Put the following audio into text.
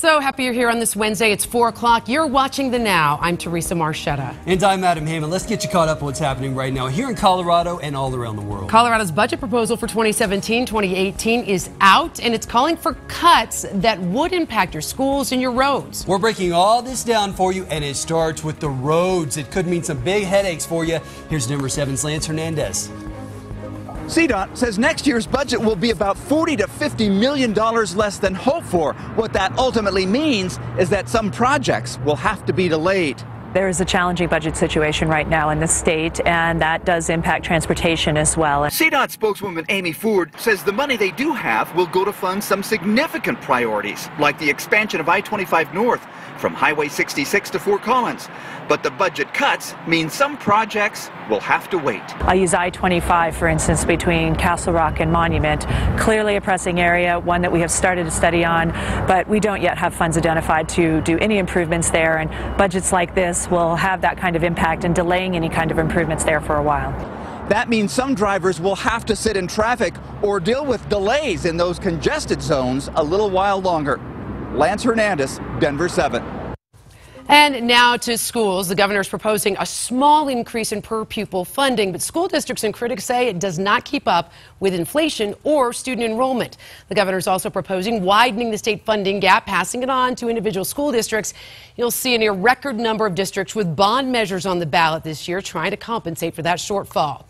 So happy you're here on this Wednesday. It's 4 o'clock. You're watching The Now. I'm Teresa Marchetta. And I'm Adam Heyman. Let's get you caught up on what's happening right now here in Colorado and all around the world. Colorado's budget proposal for 2017-2018 is out, and it's calling for cuts that would impact your schools and your roads. We're breaking all this down for you, and it starts with the roads. It could mean some big headaches for you. Here's number 7's Lance Hernandez. CDOT says next year's budget will be about $40 to $50 million less than hoped for. What that ultimately means is that some projects will have to be delayed. There is a challenging budget situation right now in the state, and that does impact transportation as well. CDOT spokeswoman Amy Ford says the money they do have will go to fund some significant priorities, like the expansion of I-25 North from Highway 66 to Fort Collins. But the budget cuts mean some projects will have to wait. I use I-25, for instance, between Castle Rock and Monument. Clearly a pressing area, one that we have started to study on, but we don't yet have funds identified to do any improvements there, and budgets like this will have that kind of impact and delaying any kind of improvements there for a while. That means some drivers will have to sit in traffic or deal with delays in those congested zones a little while longer. Lance Hernandez, Denver 7. And now to schools. The governor is proposing a small increase in per pupil funding, but school districts and critics say it does not keep up with inflation or student enrollment. The governor is also proposing widening the state funding gap, passing it on to individual school districts. You'll see a near record number of districts with bond measures on the ballot this year trying to compensate for that shortfall.